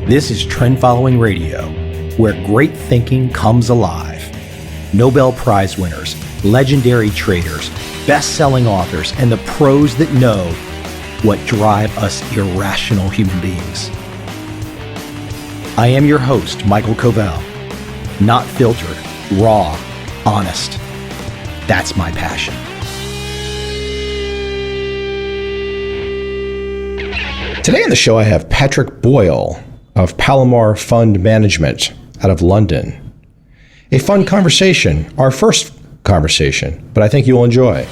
This is Trend Following Radio, where great thinking comes alive. Nobel Prize winners, legendary traders, best-selling authors, and the pros that know what drive us irrational human beings. I am your host, Michael Covel. Not filtered, raw, honest. That's my passion. Today on the show, I have Patrick Boyle of Palomar Fund Management out of London. A fun conversation, our first conversation, but I think you'll enjoy.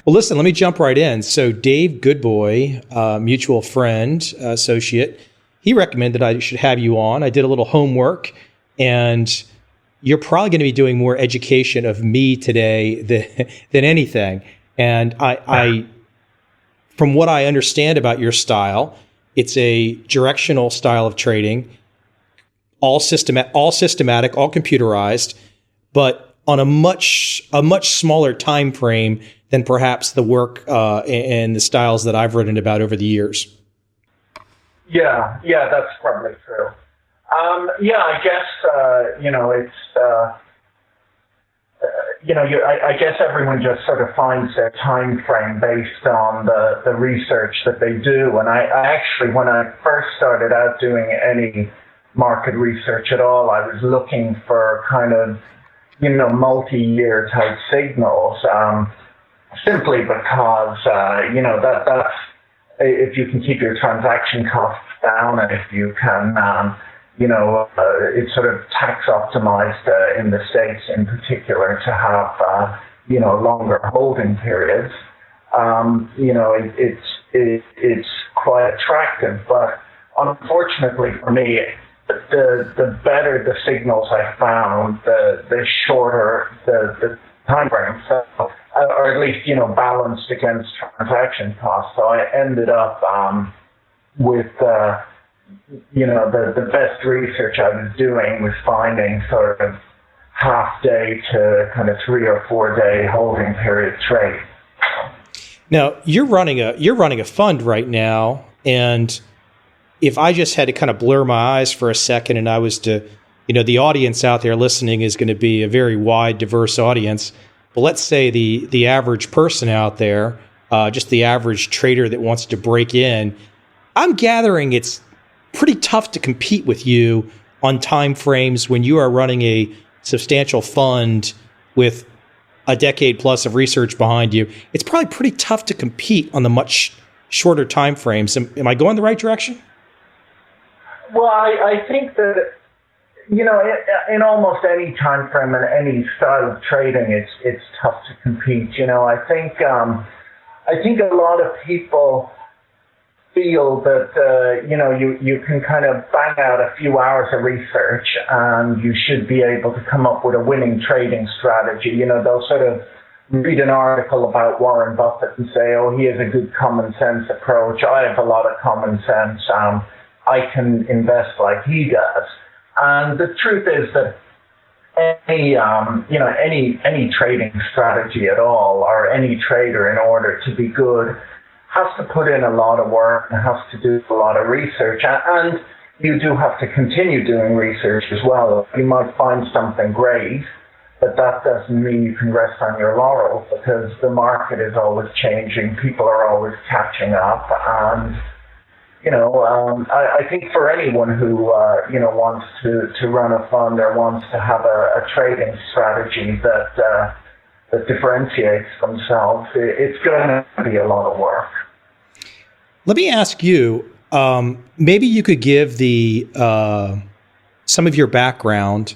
Well, listen, let me jump right in. So Dave Goodboy, mutual friend, associate, he recommended I should have you on. I did a little homework, and you're probably going to be doing more education of me today than anything. And I, from what I understand about your style, it's a directional style of trading, all systematic, all computerized, but on a much smaller time frame than perhaps the work and the styles that I've written about over the years. Yeah, that's probably true. I guess, I guess everyone just sort of finds their time frame based on the research that they do. And I actually, when I first started out doing any market research at all, I was looking for kind of, multi-year type signals, simply because, that's, if you can keep your transaction costs down and if you can, it's sort of tax optimized in the States in particular to have, longer holding periods. It's quite attractive, but unfortunately for me, the better the signals I found, the shorter the time frame, or at least, balanced against transaction costs. So I ended up with the best research I was doing was finding sort of half day to kind of 3 or 4 day holding period trades. Now you're running a fund right now, and if I just had to kind of blur my eyes for a second and I was to, the audience out there listening is going to be a very wide, diverse audience. But let's say the average person out there, just the average trader that wants to break in, I'm gathering it's pretty tough to compete with you on time frames when you are running a substantial fund with a decade plus of research behind you. It's probably pretty tough to compete on the much shorter time frames. Am I going the right direction? Well, I think that, in almost any time frame and any style of trading, it's tough to compete. I think a lot of people feel that, you can kind of bang out a few hours of research and you should be able to come up with a winning trading strategy. They'll sort of read an article about Warren Buffett and say, oh, he has a good common sense approach. I have a lot of common sense. I can invest like he does. And the truth is that any trading strategy at all, or any trader, in order to be good, has to put in a lot of work and has to do a lot of research. And you do have to continue doing research as well. You might find something great, but that doesn't mean you can rest on your laurels, because the market is always changing. People are always catching up. And, I think for anyone who, wants to run a fund or wants to have a trading strategy that differentiates themselves, it's going to be a lot of work. Let me ask you, maybe you could give some of your background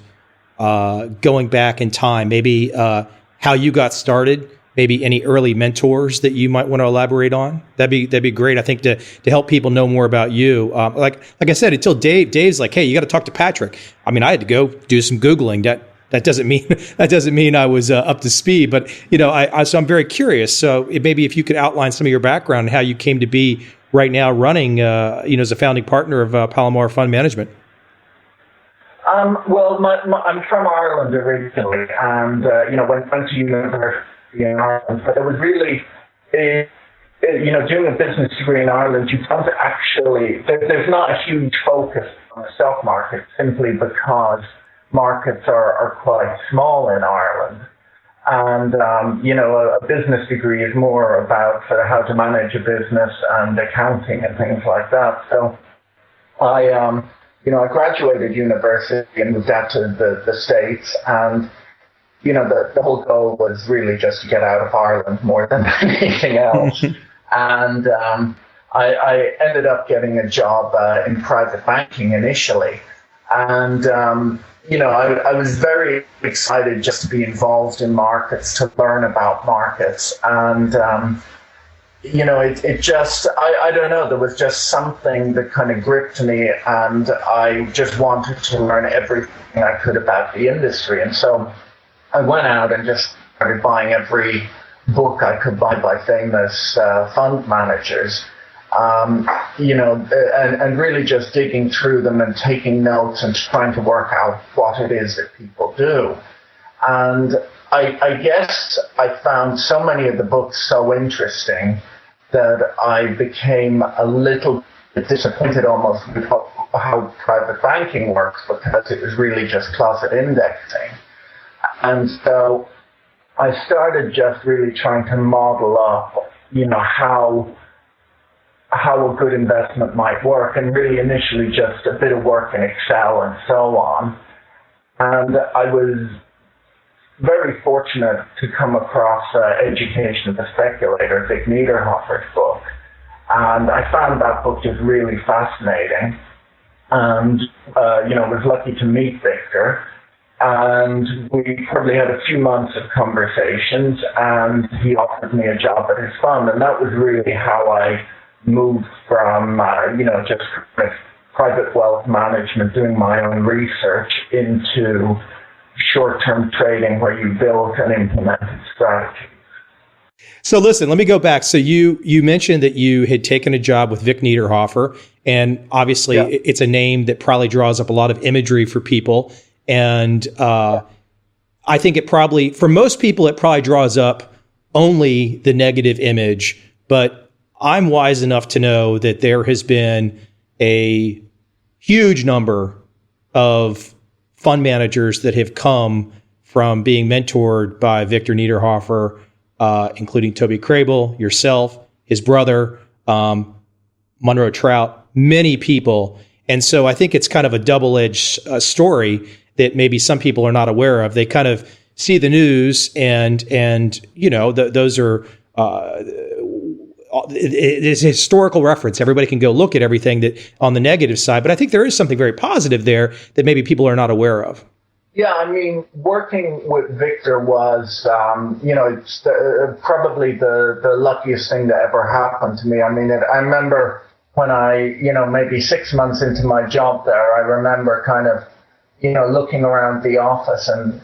going back in time, maybe how you got started, maybe any early mentors that you might want to elaborate on. That'd be great. I think to help people know more about you. Like I said, until Dave's like, hey, you got to talk to Patrick. I mean, I had to go do some Googling. That doesn't mean I was up to speed, but so I'm very curious. So maybe if you could outline some of your background and how you came to be right now running, as a founding partner of Palomar Fund Management. Well, I'm from Ireland originally, and went to university in Ireland. But it was really, doing a business degree in Ireland, you don't actually. There's not a huge focus on the stock market simply because markets are quite small in Ireland. And, a business degree is more about sort of how to manage a business and accounting and things like that. So I graduated university and moved out to the States, and, the whole goal was really just to get out of Ireland more than anything else. And I ended up getting a job in private banking initially. And, I was very excited just to be involved in markets, to learn about markets. And, it just, I don't know, there was just something that kind of gripped me, and I just wanted to learn everything I could about the industry. And so I went out and just started buying every book I could buy by famous fund managers. And really just digging through them and taking notes and trying to work out what it is that people do. And I guess I found so many of the books so interesting that I became a little bit disappointed almost with how private banking works, because it was really just closet indexing. And so I started just really trying to model up, how a good investment might work, and really initially just a bit of work in Excel and so on. And I was very fortunate to come across Education of the Speculator, Victor Niederhoffer's book. And I found that book just really fascinating. And, was lucky to meet Victor. And we probably had a few months of conversations, and he offered me a job at his fund. And that was really how I moved from, just private wealth management, doing my own research, into short-term trading where you build and implement strategies. So listen, let me go back. So you mentioned that you had taken a job with Vic Niederhoffer, and obviously it's a name that probably draws up a lot of imagery for people. And I think it probably, for most people, it probably draws up only the negative image, but I'm wise enough to know that there has been a huge number of fund managers that have come from being mentored by Victor Niederhoffer, including Toby Crable, yourself, his brother, Monroe Trout, many people. And so I think it's kind of a double-edged story that maybe some people are not aware of. They kind of see the news and those are it is a historical reference. Everybody can go look at everything that on the negative side, but I think there is something very positive there that maybe people are not aware of. Yeah, I mean, working with Victor was, it's probably the luckiest thing that ever happened to me. I mean, I remember when I, maybe 6 months into my job there, I remember kind of, looking around the office and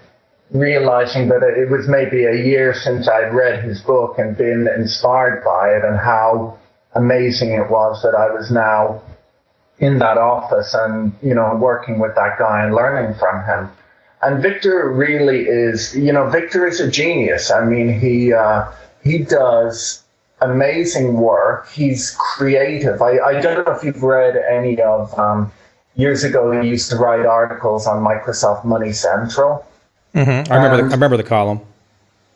realizing that it was maybe a year since I'd read his book and been inspired by it, and how amazing it was that I was now in that office and, working with that guy and learning from him. And Victor really is, Victor is a genius. I mean, he does amazing work. He's creative. I don't know if you've read any of, years ago he used to write articles on Microsoft Money Central. Mm-hmm. I remember the column.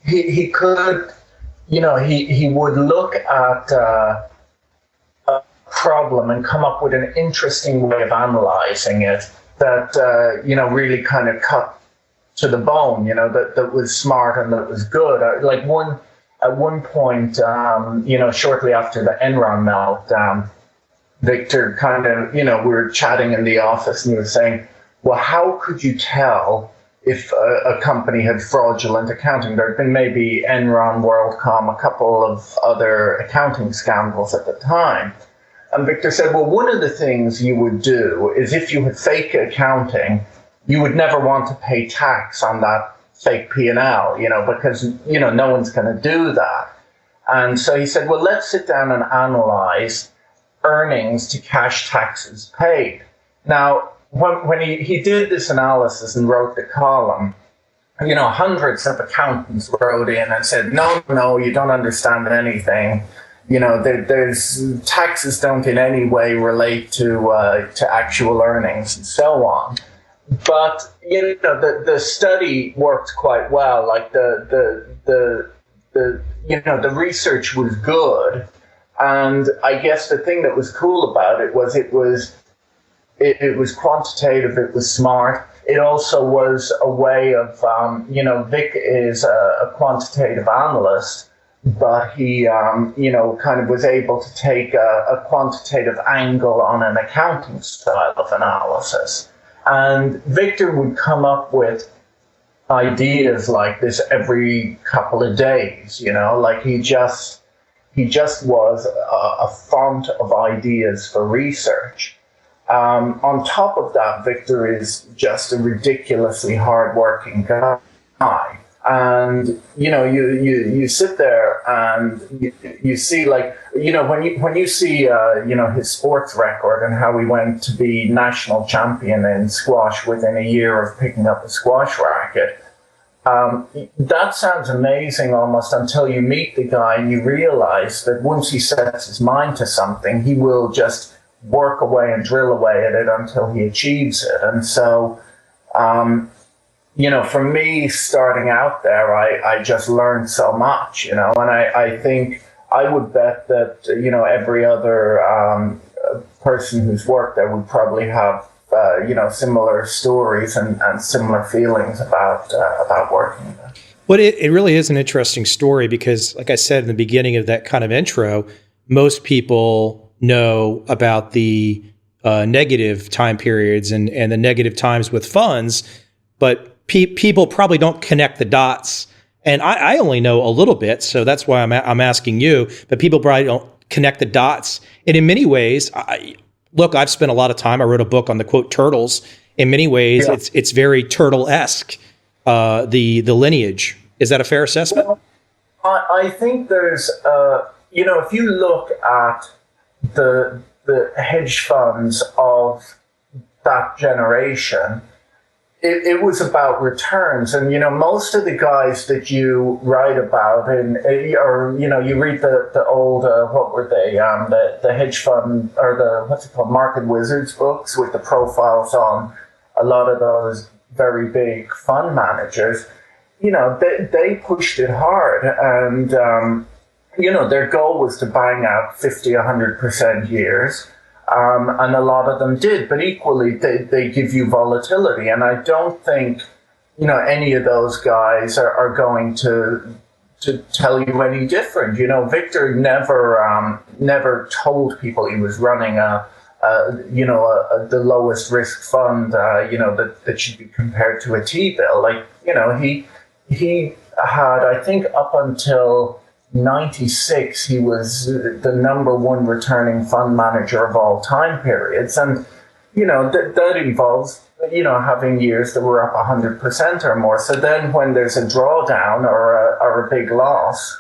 He could, he would look at a problem and come up with an interesting way of analyzing it that, really kind of cut to the bone, that was smart and that was good. At one point, shortly after the Enron meltdown, Victor kind of, we were chatting in the office and he was saying, well, how could you tell if a company had fraudulent accounting? There had been maybe Enron, WorldCom, a couple of other accounting scandals at the time. And Victor said, well, one of the things you would do is if you had fake accounting, you would never want to pay tax on that fake P&L, because, no one's going to do that. And so he said, well, let's sit down and analyze earnings to cash taxes paid. Now, when he did this analysis and wrote the column, hundreds of accountants wrote in and said, no, you don't understand anything. There's taxes don't in any way relate to actual earnings and so on. But the study worked quite well. Like the research was good, and I guess the thing that was cool about it was it was quantitative. It was smart. It also was a way of Vic is a quantitative analyst, but he kind of was able to take a quantitative angle on an accounting style of analysis. And Victor would come up with ideas like this every couple of days, like he just was a font of ideas for research. On top of that, Victor is just a ridiculously hardworking guy. And you sit there and you see, like, when you see his sports record and how he went to be national champion in squash within a year of picking up a squash racket, that sounds amazing almost until you meet the guy and you realize that once he sets his mind to something, he will just work away and drill away at it until he achieves it. And so for me, starting out there, I just learned so much, and I think I would bet that, every other person who's worked there would probably have, similar stories and similar feelings about working there. Well, it really is an interesting story because, like I said in the beginning of that kind of intro, most people know about the negative time periods and the negative times with funds, but people probably don't connect the dots. And I only know a little bit, so that's why I'm asking you. But people probably don't connect the dots. And in many ways, I've spent a lot of time. I wrote a book on the quote turtles. In many ways, yeah. It's very turtle-esque. The lineage, is that a fair assessment? Well, I think there's if you look at the hedge funds of that generation, it was about returns. And, most of the guys that you write about you read the old, what were they, the hedge fund or the Market Wizards books with the profiles on a lot of those very big fund managers, they pushed it hard. And, their goal was to bang out 50, 100% years. And a lot of them did, but equally they give you volatility. And I don't think, any of those guys are going to tell you any different. Victor never told people he was running the lowest risk fund, that should be compared to a T-bill. Like, he had, I think up until 96, he was the number one returning fund manager of all time periods. And, that involves, having years that were up 100% or more. So then when there's a drawdown or a big loss,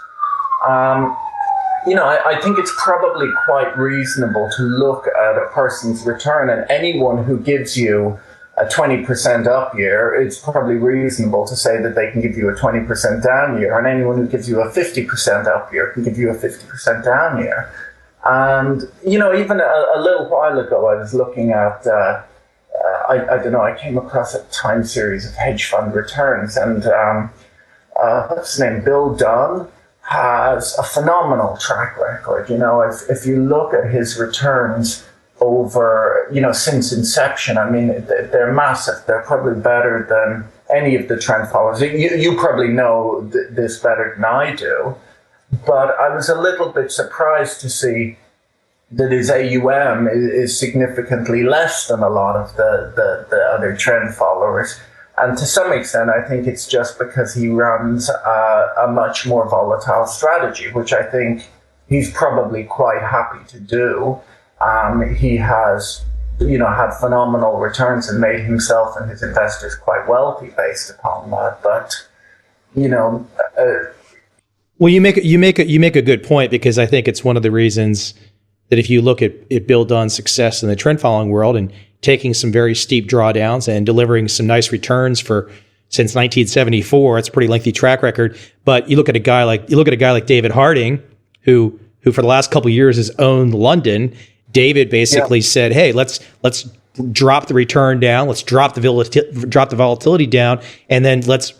I think it's probably quite reasonable to look at a person's return, and anyone who gives you a 20% up year, it's probably reasonable to say that they can give you a 20% down year. And anyone who gives you a 50% up year can give you a 50% down year. And, even a little while ago, I was looking at, I don't know, I came across a time series of hedge fund returns. And what's his name? Bill Dunn has a phenomenal track record. If you look at his returns over, since inception, I mean, they're massive. They're probably better than any of the trend followers. You probably know this better than I do, but I was a little bit surprised to see that his AUM is significantly less than a lot of the other trend followers. And to some extent, I think it's just because he runs a much more volatile strategy, which I think he's probably quite happy to do. He has, had phenomenal returns and made himself and his investors quite wealthy based upon that. But, well, you make a good point, because I think it's one of the reasons that if you look at Bill Dunn's success in the trend following world and taking some very steep drawdowns and delivering some nice returns since 1974, it's a pretty lengthy track record. But you look at a guy like David Harding, who for the last couple of years has owned London. David basically said, "Hey, let's drop the return down, let's drop the volatility down, and then let's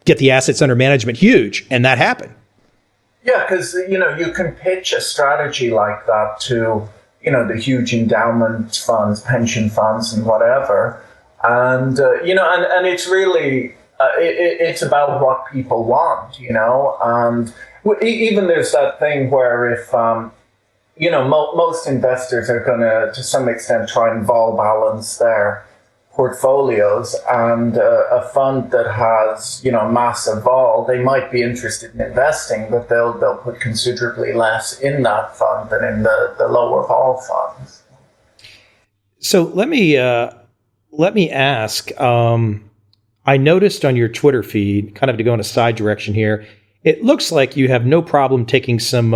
get the assets under management huge," and that happened. Yeah, because you can pitch a strategy like that to the huge endowment funds, pension funds, and whatever, and and it's really it's about what people want, and even there's that thing where if most investors are going to some extent try and vol balance their portfolios, and a fund that has massive vol, they might be interested in investing, but they'll put considerably less in that fund than in the lower vol funds. So let me ask. I noticed on your Twitter feed, kind of to go in a side direction here, it looks like you have no problem taking some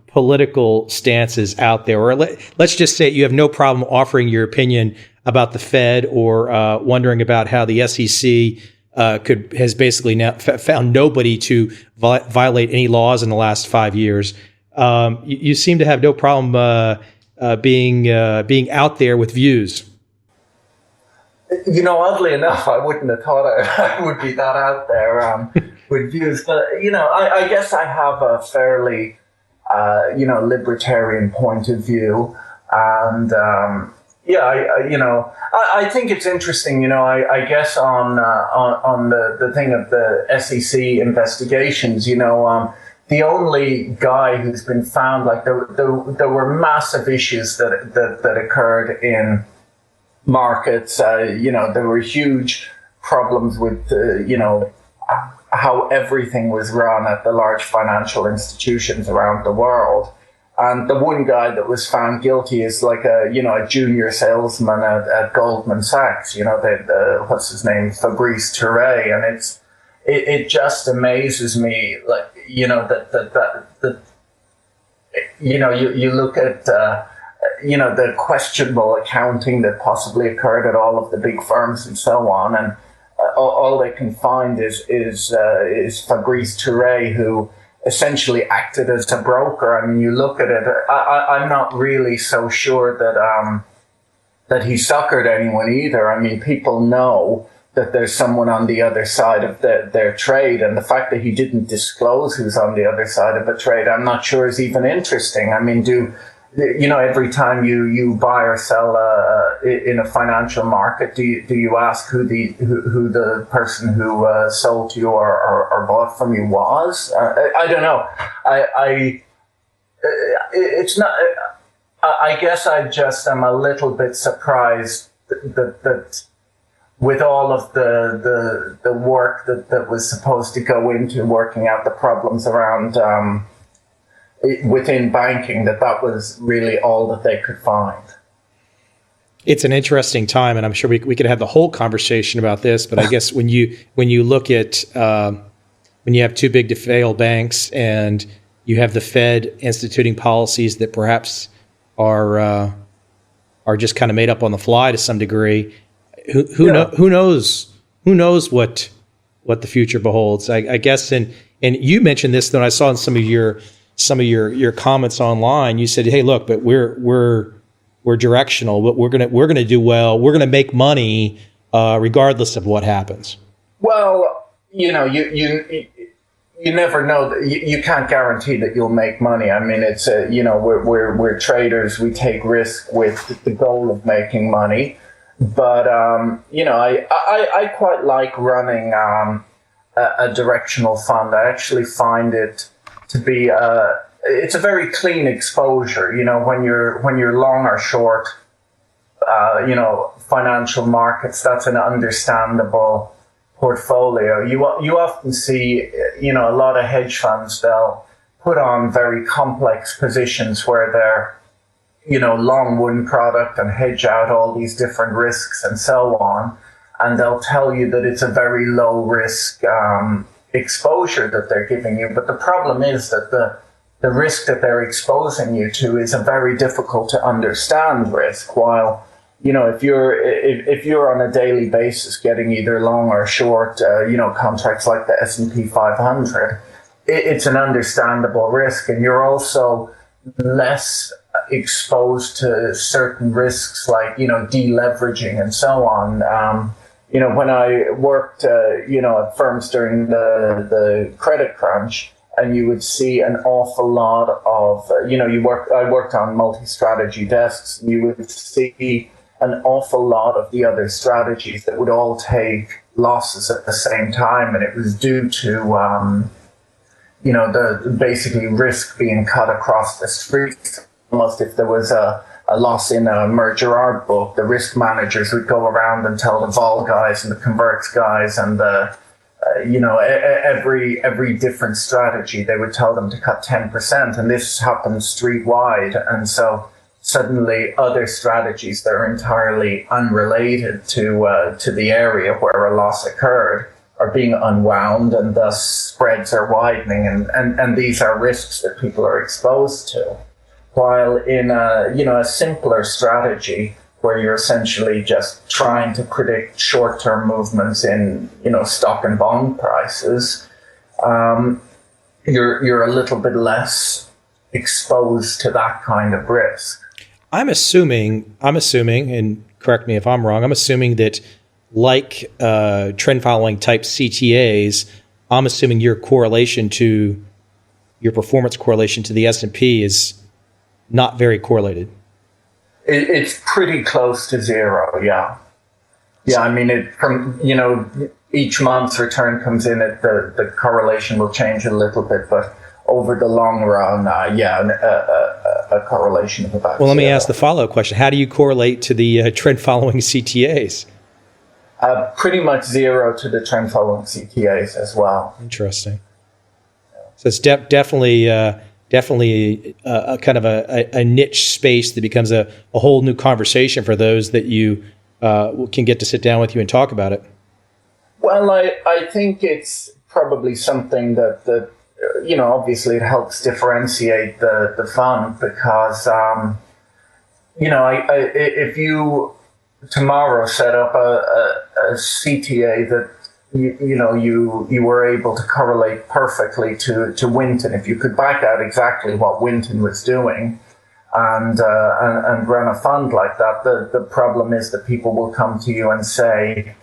political stances out there, or let's just say you have no problem offering your opinion about the Fed, or wondering about how the SEC has basically now found nobody to violate any laws in the last 5 years. You seem to have no problem being out there with views. Oddly enough, I wouldn't have thought I would be that out there with views, but I guess I have a fairly libertarian point of view, and I think it's interesting. I guess on the thing of the SEC investigations, the only guy who's been found, like there were massive issues that occurred in markets. There were huge problems with how everything was run at the large financial institutions around the world. And the one guy that was found guilty is like a junior salesman at Goldman Sachs, what's his name, Fabrice Touret. And it just amazes me, like, that you look at, the questionable accounting that possibly occurred at all of the big firms and so on. And all they can find is Fabrice Touret, who essentially acted as a broker. I mean, you look at it, I'm not really so sure that he suckered anyone either. I mean, people know that there's someone on the other side of their trade, and the fact that he didn't disclose who's on the other side of a trade, I'm not sure is even interesting. I mean, every time you buy or sell in a financial market, do you ask who the person who sold to you or bought from you was? I don't know. It's not. I guess I just am a little bit surprised that with all of the work that was supposed to go into working out the problems around within banking, that was really all that they could find. It's an interesting time, and I'm sure we could have the whole conversation about this. But I guess when you look at when you have too big to fail banks, and you have the Fed instituting policies that perhaps are just kind of made up on the fly to some degree, who knows what the future beholds? I guess, and you mentioned this when I saw in some of your comments online. You said, "Hey, look, but we're directional, but we're gonna do well. We're gonna make money regardless of what happens." Well, you never know. That you can't guarantee that you'll make money. I mean, it's we're traders. We take risk with the goal of making money. But I quite like running a directional fund. I actually find it to be it's a very clean exposure. When you're long or short, financial markets, that's an understandable portfolio. You often see, a lot of hedge funds, they'll put on very complex positions where they're, long one product and hedge out all these different risks and so on. And they'll tell you that it's a very low risk exposure that they're giving you. But the problem is that the risk that they're exposing you to is a very difficult to understand risk. While, if you're on a daily basis getting either long or short, contracts like the S&P 500, it's an understandable risk, and you're also less exposed to certain risks like, deleveraging and so on. When I worked, at firms during the credit crunch, and you would see an awful lot of, I worked on multi-strategy desks, and you would see an awful lot of the other strategies that would all take losses at the same time. And it was due to, the basically risk being cut across the street. Almost if there was a loss in a merger art book, the risk managers would go around and tell the vol guys and the converts guys and the every different strategy, they would tell them to cut 10%, and this happens street-wide. And so suddenly other strategies that are entirely unrelated to the area where a loss occurred are being unwound, and thus spreads are widening, and these are risks that people are exposed to. While in a simpler strategy, where you're essentially just trying to predict short-term movements in, stock and bond prices, you're a little bit less exposed to that kind of risk. I'm assuming, and correct me if I'm wrong, I'm assuming that like trend following type CTAs, I'm assuming your performance correlation to the S&P is not very correlated. It's pretty close to zero, yeah. Yeah, I mean, each month's return comes in, the correlation will change a little bit, but over the long run, a correlation of about Well, let me zero. ask the follow-up question. How do you correlate to the trend-following CTAs? Pretty much zero to the trend-following CTAs as well. Interesting. So it's definitely a kind of a niche space that becomes a whole new conversation for those that you can get to sit down with you and talk about it. Well, I think it's probably something that obviously it helps differentiate the fund, because, if you tomorrow set up a CTA that you were able to correlate perfectly to Winton, if you could back out exactly what Winton was doing and run a fund like that, the problem is that people will come to you and say,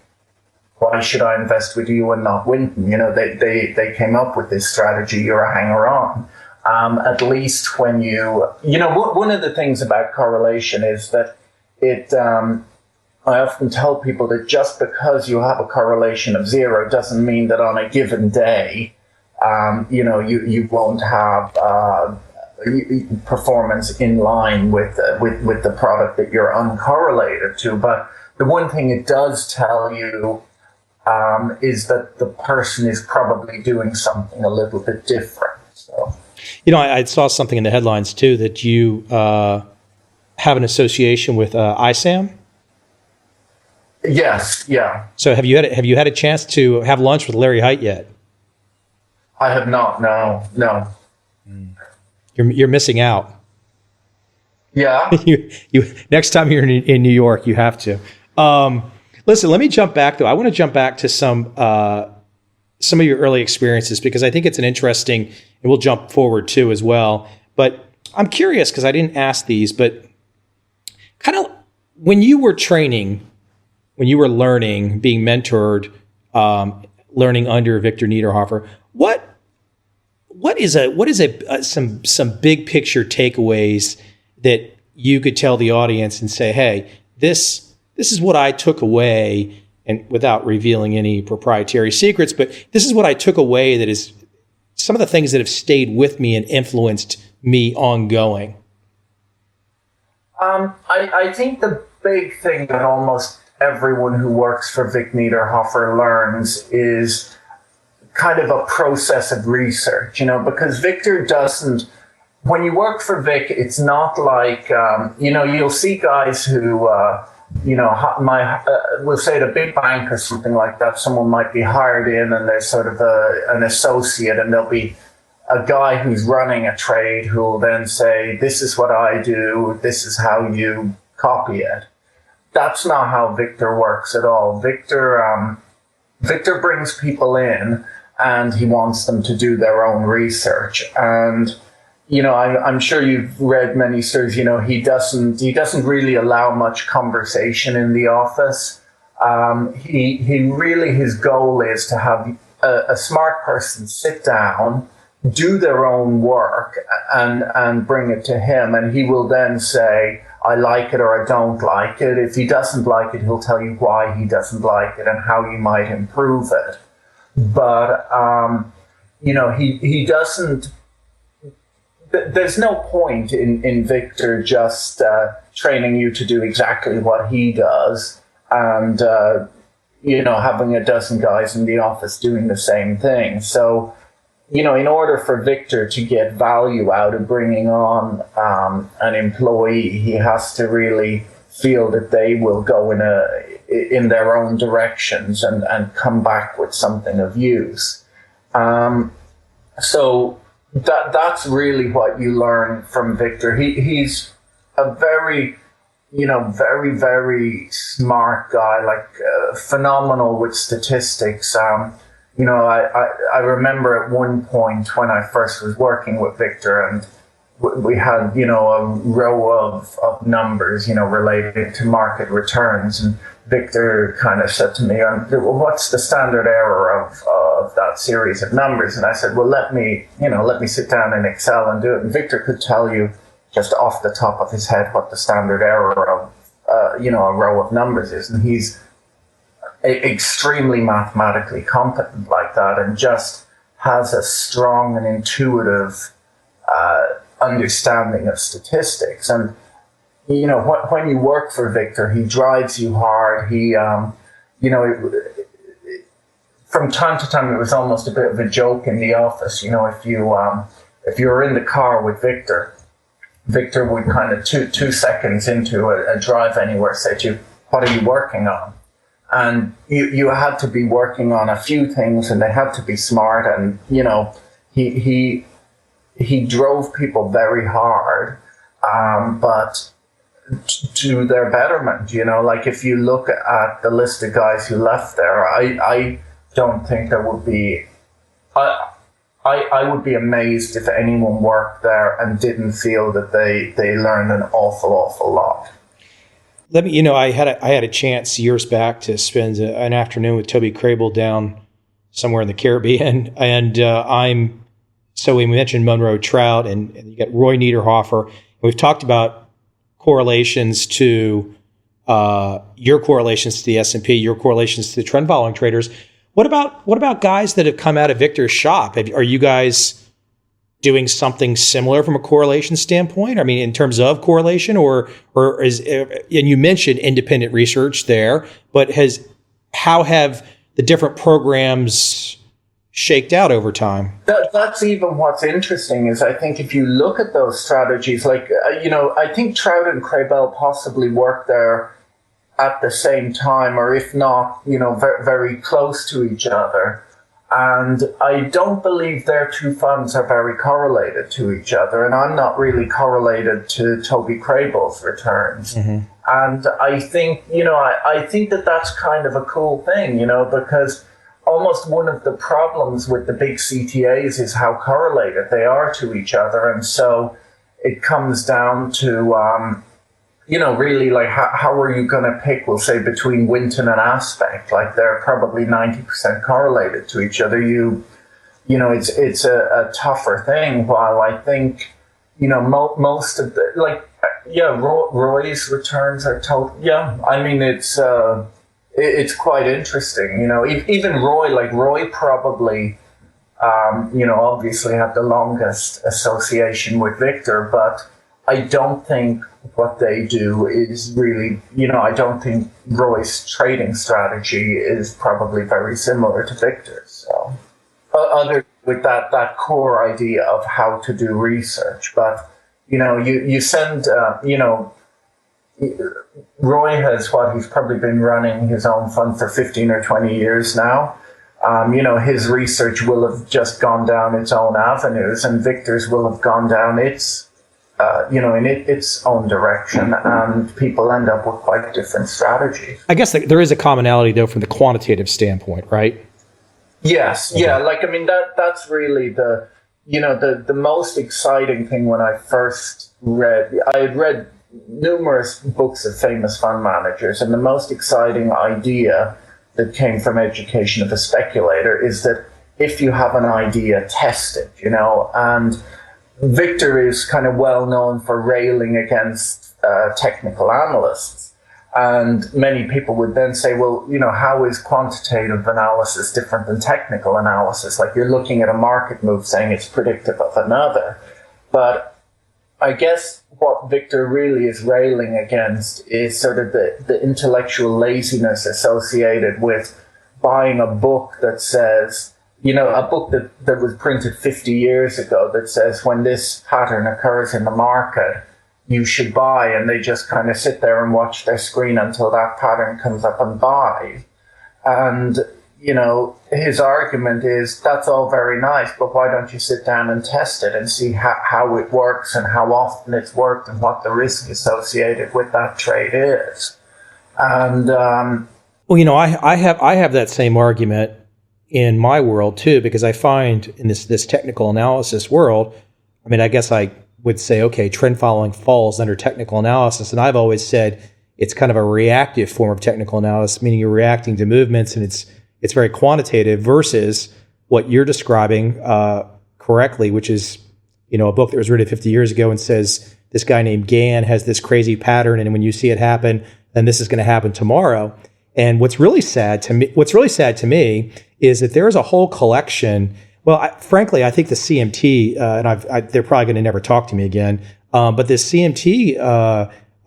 why should I invest with you and not Winton? They came up with this strategy, you're a hanger on. At least when one of the things about correlation is that I often tell people that just because you have a correlation of zero doesn't mean that on a given day, you won't have performance in line with the product that you're uncorrelated to. But the one thing it does tell you is that the person is probably doing something a little bit different. So, I saw something in the headlines too that you have an association with ISAM. Yes, yeah. So have you had a chance to have lunch with Larry Height yet? I have not. No. You're missing out. Yeah. you next time you're in New York, you have to. Listen, let me jump back though. I want to jump back to some of your early experiences, because I think it's an interesting, and we'll jump forward too as well. But I'm curious, because I didn't ask these, but kind of when you were training, when you were learning, being mentored, learning under Victor Niederhoffer, what is some big picture takeaways that you could tell the audience and say, hey, this is what I took away, and without revealing any proprietary secrets, but this is what I took away that is some of the things that have stayed with me and influenced me ongoing? I think the big thing that almost everyone who works for Vic Niederhoffer learns is kind of a process of research, because Victor doesn't, when you work for Vic, it's not like, you'll see guys who, we'll say at a big bank or something like that, someone might be hired in and they're sort of an associate, and they'll be a guy who's running a trade who will then say, this is what I do, this is how you copy it. That's not how Victor works at all. Victor brings people in and he wants them to do their own research. And, I'm sure you've read many stories, he doesn't really allow much conversation in the office. He really, his goal is to have a smart person sit down, do their own work and bring it to him. And he will then say, I like it or I don't like it. If he doesn't like it, he'll tell you why he doesn't like it and how you might improve it. But, he doesn't, there's no point in Victor just training you to do exactly what he does and, having a dozen guys in the office doing the same thing. So, in order for Victor to get value out of bringing on an employee, he has to really feel that they will go in their own directions and come back with something of use. So that's really what you learn from Victor. He's a very, very, very smart guy, phenomenal with statistics. I remember at one point when I first was working with Victor and we had, a row of numbers, related to market returns. And Victor kind of said to me, what's the standard error of that series of numbers? And I said, well, let me sit down in Excel and do it. And Victor could tell you just off the top of his head what the standard error of, a row of numbers is. And he's extremely mathematically competent like that and just has a strong and intuitive understanding of statistics. And, when you work for Victor, he drives you hard. He, from time to time, it was almost a bit of a joke in the office. If you were in the car with Victor, Victor would kind of 2 seconds into a drive anywhere say to you, what are you working on? And you had to be working on a few things and they had to be smart. And, he drove people very hard, but to their betterment, if you look at the list of guys who left there, I don't think there would be, I would be amazed if anyone worked there and didn't feel that they learned an awful lot. Let me, I had a chance years back to spend an afternoon with Toby Crable down somewhere in the Caribbean, and so we mentioned Monroe Trout, and you got Roy Niederhoffer. And we've talked about correlations to your correlations to the S&P, your correlations to the trend following traders. What about guys that have come out of Victor's shop? Are you guys doing something similar from a correlation standpoint? I mean, in terms of correlation, or is, and you mentioned independent research there, but how have the different programs shaked out over time? That's even what's interesting is I think if you look at those strategies, I think Trout and Crable possibly worked there at the same time, or if not, very, very close to each other. And I don't believe their two funds are very correlated to each other. And I'm not really correlated to Toby Crable's returns. Mm-hmm. And I think, I think that that's kind of a cool thing, because almost one of the problems with the big CTAs is how correlated they are to each other. And so it comes down to, really how are you going to pick, we'll say, between Winton and Aspect? They're probably 90% correlated to each other. It's a tougher thing. While I think, most of the, Roy's returns are total. Yeah, I mean, it's quite interesting, even Roy probably, obviously had the longest association with Victor, but I don't think what they do is really, I don't think Roy's trading strategy is probably very similar to Victor's. So, other with that core idea of how to do research, but, you send, Roy has he's probably been running his own fund for 15 or 20 years now. His research will have just gone down its own avenues, and Victor's will have gone down its in its own direction, and people end up with quite different strategies. I guess there is a commonality, though, from the quantitative standpoint, right? Yes, yeah. That's really the most exciting thing when I first read. I had read numerous books of famous fund managers, and the most exciting idea that came from Education of a Speculator is that if you have an idea, test it, and Victor is kind of well known for railing against technical analysts. And many people would then say, well, how is quantitative analysis different than technical analysis? Like, you're looking at a market move saying it's predictive of another. But I guess what Victor really is railing against is sort of the intellectual laziness associated with buying a book that says, a book that was printed 50 years ago that says when this pattern occurs in the market, you should buy, and they just kind of sit there and watch their screen until that pattern comes up and buy. And, his argument is that's all very nice, but why don't you sit down and test it and see how it works and how often it's worked and what the risk associated with that trade is. And, I have that same argument in my world too, because I find in this technical analysis world, I guess I would say, okay, trend following falls under technical analysis. And I've always said it's kind of a reactive form of technical analysis, meaning you're reacting to movements, and it's very quantitative versus what you're describing correctly, which is, a book that was written 50 years ago and says this guy named Gann has this crazy pattern, and when you see it happen, then this is going to happen tomorrow. And what's really sad to me is that there is a whole collection. Well, frankly, I think the CMT, and they're probably going to never talk to me again. But this CMT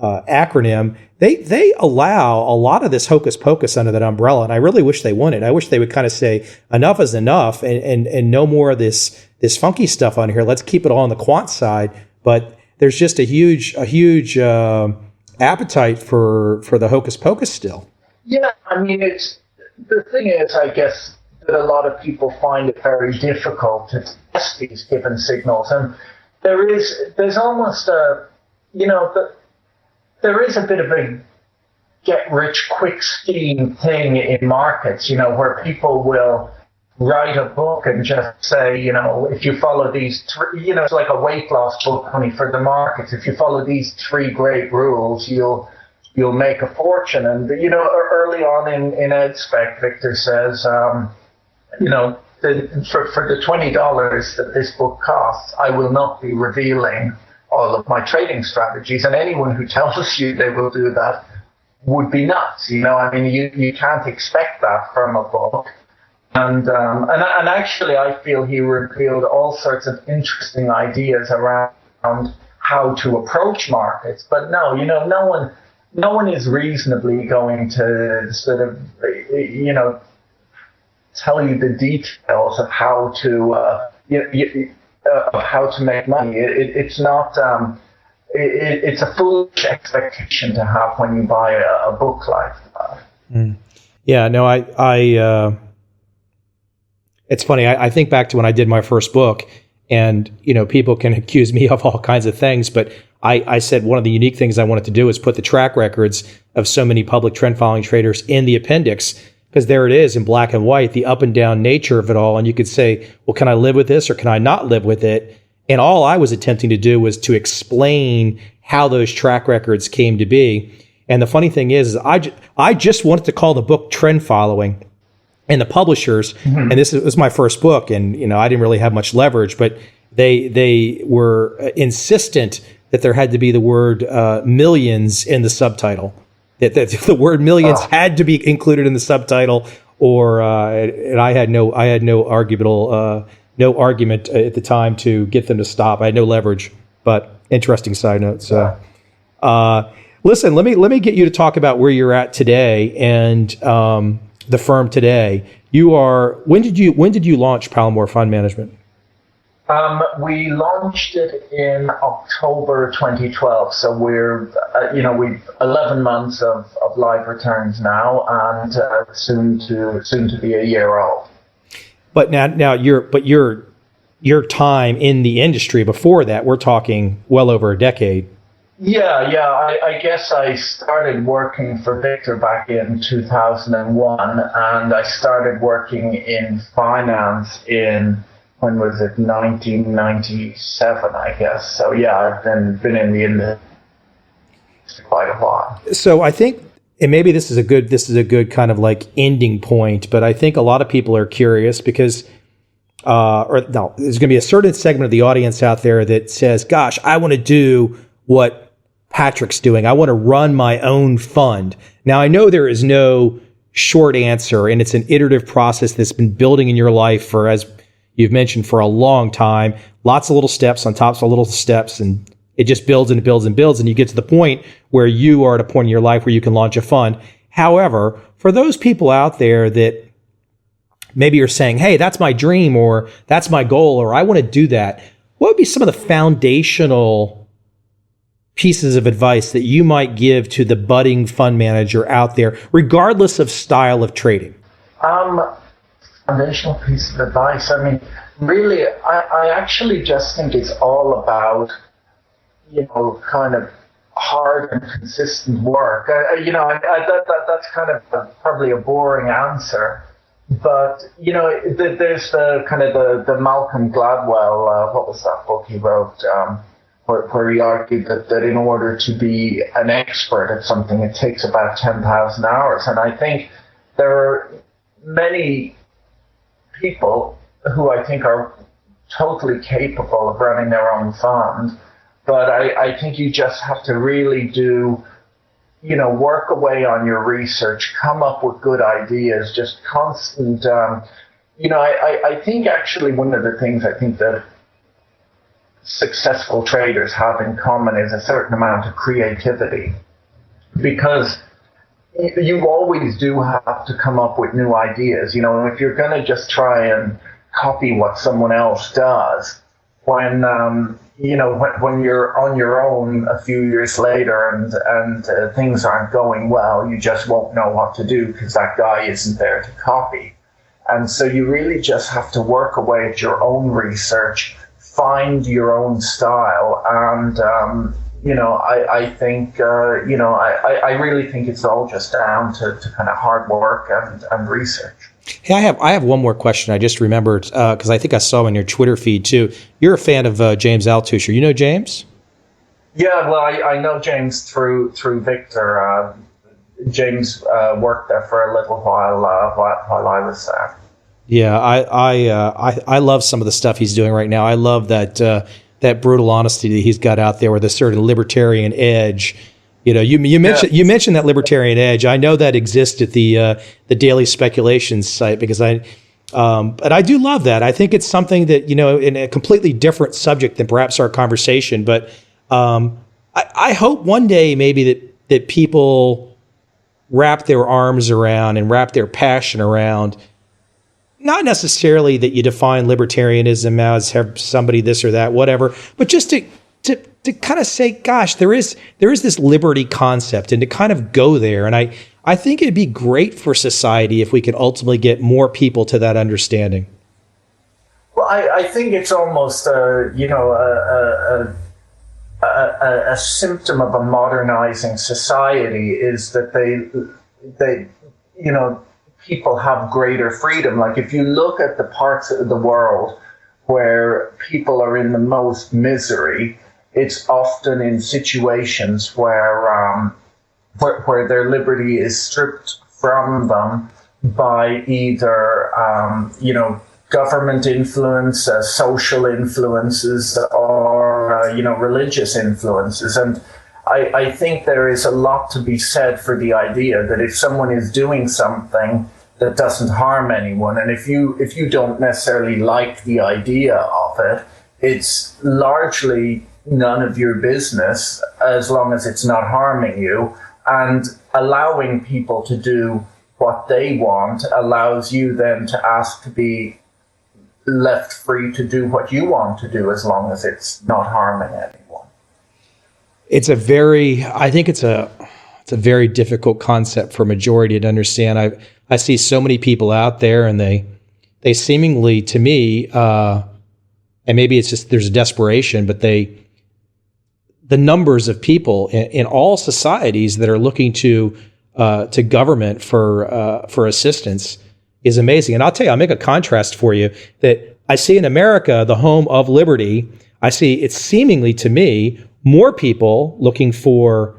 acronym, they allow a lot of this hocus pocus under that umbrella, and I really wish they wouldn't. I wish they would kind of say enough is enough, and no more of this funky stuff on here. Let's keep it all on the quant side. But there's just a huge appetite for the hocus pocus still. Yeah, it's the thing is, I guess, that a lot of people find it very difficult to test these given signals, and there's almost there is a bit of a get-rich-quick scheme thing in markets, where people will write a book and just say, if you follow these three, it's like a weight loss book only for the markets. If you follow these three great rules, you'll make a fortune. And, early on in EdSpec, Victor says, for the $20 that this book costs, I will not be revealing all of my trading strategies. And anyone who tells you they will do that would be nuts. You can't expect that from a book. And actually, I feel he revealed all sorts of interesting ideas around how to approach markets. But no one is reasonably going to sort of, tell you the details of how to, how to make money. It's not. It's a foolish expectation to have when you buy a book like that. Mm. Yeah. No. I. It's funny. I think back to when I did my first book, and people can accuse me of all kinds of things, but I said one of the unique things I wanted to do is put the track records of so many public trend following traders in the appendix, because there it is in black and white, the up and down nature of it all. And you could say, well, can I live with this or can I not live with it? And all I was attempting to do was to explain how those track records came to be. And the funny thing is I just wanted to call the book Trend Following. And the publishers, and this was my first book, and I didn't really have much leverage, but they were insistent that there had to be the word millions in the subtitle. That the word millions had to be included in the subtitle, or and I had no argument at the time to get them to stop. I had no leverage. But interesting side note. So, listen, let me get you to talk about where you're at today and the firm today. When did you launch Palomar Fund Management? We launched it in October 2012, so we're we've 11 months of live returns now, and soon to be a year old. But now your time in the industry before that, we're talking well over a decade. Yeah. I guess I started working for Victor back in 2001, and I started working in finance in, when was it, 1997, I guess. So yeah, I've been in the industry quite a while. So I think, and maybe this is a good kind of like ending point, but I think a lot of people are curious because, there's going to be a certain segment of the audience out there that says, gosh, I want to do what Patrick's doing. I want to run my own fund. Now, I know there is no short answer, and it's an iterative process that's been building in your life for, as you've mentioned, for a long time. Lots of little steps on top of little steps, and it just builds and builds and builds, and you get to the point where you are at a point in your life where you can launch a fund. However, for those people out there that maybe you're saying, hey, that's my dream, or that's my goal, or I want to do that, what would be some of the foundational pieces of advice that you might give to the budding fund manager out there, regardless of style of trading? Foundational piece of advice. I mean, really, I actually just think it's all about, kind of hard and consistent work. That's kind of probably a boring answer. But, there's the kind of the Malcolm Gladwell, what was that book he wrote? Where he argued that in order to be an expert at something, it takes about 10,000 hours. And I think there are many people who I think are totally capable of running their own fund, but I think you just have to really do, work away on your research, come up with good ideas, just constant, I think actually one of the things I think that successful traders have in common is a certain amount of creativity, because you always do have to come up with new ideas. If you're going to just try and copy what someone else does, when you're on your own a few years later and things aren't going well, you just won't know what to do because that guy isn't there to copy. And so you really just have to work away at your own research, find your own style, and I think I really think it's all just down to kind of hard work and research. Hey, I have one more question. I just remembered because I think I saw on your Twitter feed too. You're a fan of James Altucher. You know James? Yeah, well, I know James through Victor. James worked there for a little while I was there. Yeah, I love some of the stuff he's doing right now. I love that brutal honesty that he's got out there with a certain libertarian edge. You mentioned that libertarian edge. I know that exists at the Daily Speculations site because but I do love that. I think it's something that in a completely different subject than perhaps our conversation. But I hope one day maybe that people wrap their arms around and wrap their passion around. Not necessarily that you define libertarianism as have somebody this or that, whatever, but just to kind of say, gosh, there is this liberty concept, and to kind of go there. And I think it'd be great for society if we could ultimately get more people to that understanding. Well, I think it's almost a symptom of a modernizing society is that they people have greater freedom. Like if you look at the parts of the world where people are in the most misery, it's often in situations where their liberty is stripped from them by either government influence, social influences, or religious influences. And I think there is a lot to be said for the idea that if someone is doing something that doesn't harm anyone, and if you don't necessarily like the idea of it, it's largely none of your business as long as it's not harming you. And allowing people to do what they want allows you then to ask to be left free to do what you want to do as long as it's not harming anyone. I think it's a very difficult concept for a majority to understand. I see so many people out there and they they seemingly, to me, and maybe it's just there's a desperation, but the numbers of people in all societies that are looking to government for assistance is amazing. And I'll tell you, I'll make a contrast for you that I see in America, the home of liberty. I see it's seemingly to me more people looking for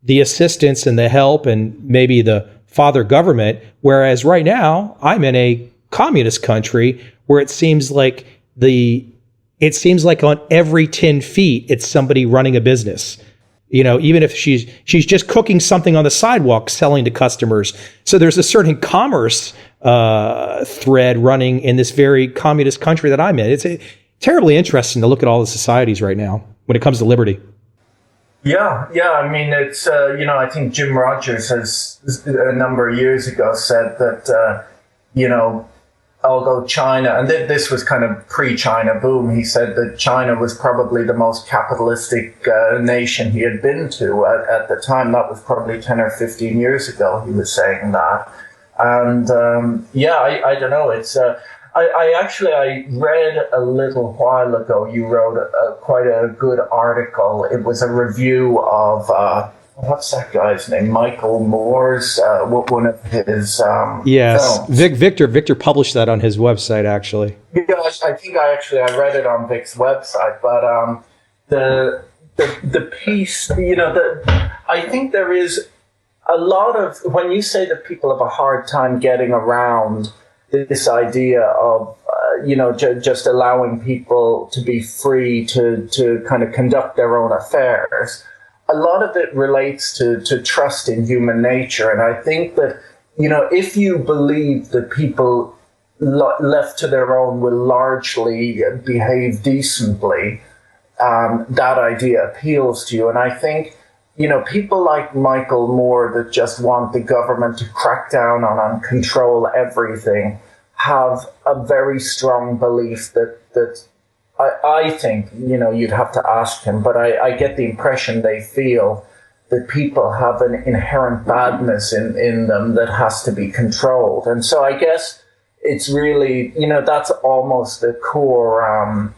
the assistance and the help and maybe the father government, whereas right now I'm in a communist country where it seems like on every 10 feet it's somebody running a business. Even if she's just cooking something on the sidewalk, selling to customers. So there's a certain commerce thread running in this very communist country that I'm in. It's terribly interesting to look at all the societies right now when it comes to liberty. Yeah. I mean, it's I think Jim Rogers has a number of years ago said that although China, and this was kind of pre-China boom, he said that China was probably the most capitalistic nation he had been to at the time. That was probably 10 or 15 years ago he was saying that. And I don't know. It's I read a little while ago, you wrote quite a good article. It was a review of what's that guy's name? Michael Moore's one of his yes, films. Victor published that on his website, actually. Yeah, I think I read it on Vic's website, but the piece, I think there is a lot of, when you say that people have a hard time getting around this idea of just allowing people to be free to kind of conduct their own affairs. A lot of it relates to trust in human nature. And I think that, if you believe that people left to their own will largely behave decently, that idea appeals to you. And I think, people like Michael Moore that just want the government to crack down on and control everything have a very strong belief that I think, you'd have to ask him, but I get the impression they feel that people have an inherent badness in them that has to be controlled. And so I guess it's really, that's almost the core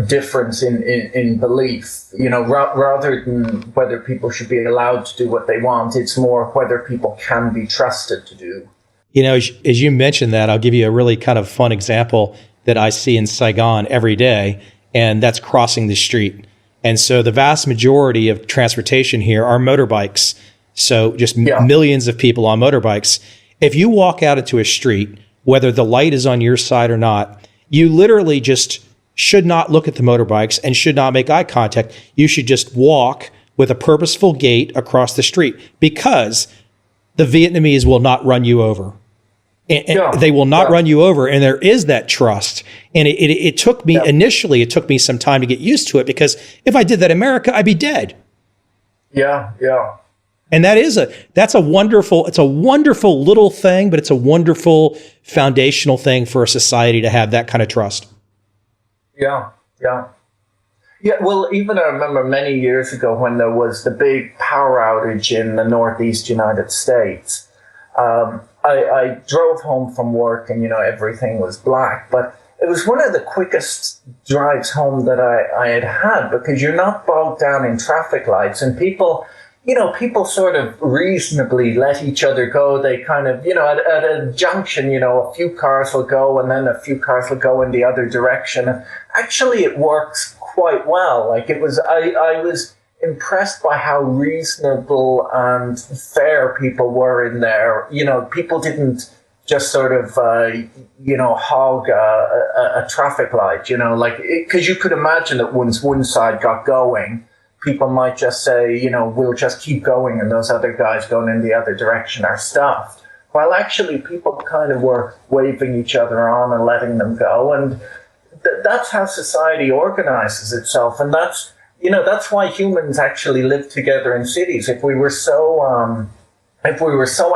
difference in belief, rather than whether people should be allowed to do what they want. It's more whether people can be trusted to do. As you mentioned that, I'll give you a really kind of fun example that I see in Saigon every day, and that's crossing the street. And so the vast majority of transportation here are motorbikes. So just millions of people on motorbikes. If you walk out into a street, whether the light is on your side or not, you literally just should not look at the motorbikes and should not make eye contact. You should just walk with a purposeful gait across the street because the Vietnamese will not run you over. And they will not run you over, and there is that trust. And it took me initially, it took me some time to get used to it because if I did that in America, I'd be dead. Yeah. And that's a wonderful little thing, but it's a wonderful foundational thing for a society to have that kind of trust. Yeah. Well, even I remember many years ago when there was the big power outage in the Northeast United States. I drove home from work and, everything was black, but it was one of the quickest drives home that I had because you're not bogged down in traffic lights and people sort of reasonably let each other go. They kind of, at a junction, a few cars will go and then a few cars will go in the other direction. Actually, it works quite well. Like I was impressed by how reasonable and fair people were in there. People didn't just sort of, hog a traffic light, because you could imagine that once one side got going, people might just say, we'll just keep going and those other guys going in the other direction are stuffed. While actually people kind of were waving each other on and letting them go. And that's how society organizes itself. And that's why humans actually live together in cities. If we were so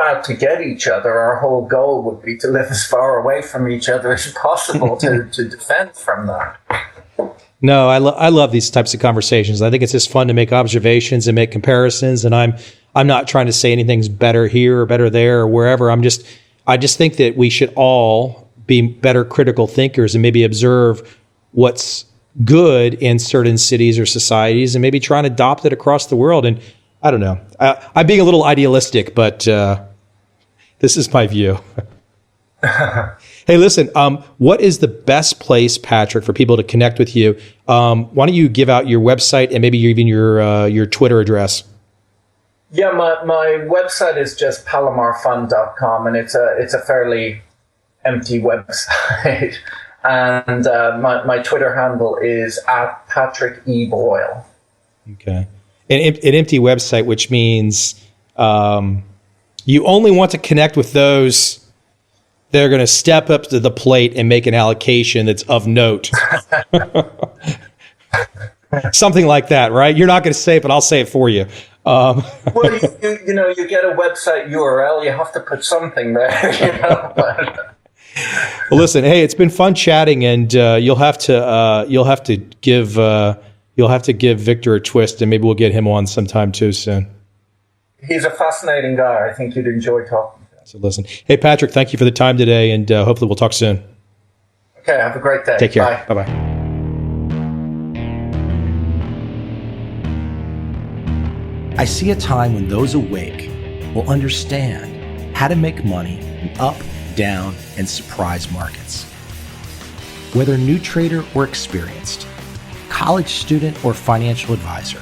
out to get each other, our whole goal would be to live as far away from each other as possible to defend from that. No, I love these types of conversations. I think it's just fun to make observations and make comparisons. And I'm not trying to say anything's better here or better there or wherever. I just think that we should all be better critical thinkers and maybe observe what's good in certain cities or societies and maybe try and adopt it across the world. And I don't know. I'm being a little idealistic, but this is my view. Hey, listen, what is the best place, Patrick, for people to connect with you? Why don't you give out your website and maybe even your Twitter address? Yeah, my website is just palomarfund.com, and it's a fairly empty website. And my Twitter handle is at Patrick E. Boyle. Okay. An empty website, which means you only want to connect with those that are going to step up to the plate and make an allocation that's of note. Something like that, right? You're not going to say it, but I'll say it for you. Well, you get a website URL, you have to put something there, Well, listen, hey, it's been fun chatting, and you'll have to give Victor a twist, and maybe we'll get him on sometime too soon. He's a fascinating guy. I think you'd enjoy talking to him. So listen, hey Patrick, thank you for the time today, and hopefully we'll talk soon. Okay, have a great day. Take care. Bye bye. I see a time when those awake will understand how to make money in up, down, and surprise markets. Whether new trader or experienced, college student or financial advisor,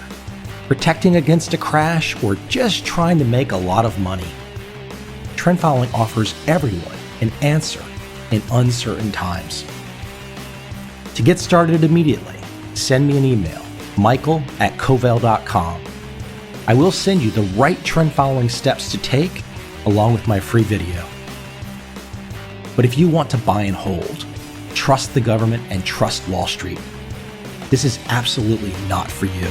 protecting against a crash or just trying to make a lot of money, trend following offers everyone an answer in uncertain times. To get started immediately, send me an email, michael@covel.com. I will send you the right trend following steps to take along with my free video. But if you want to buy and hold, trust the government and trust Wall Street, this is absolutely not for you.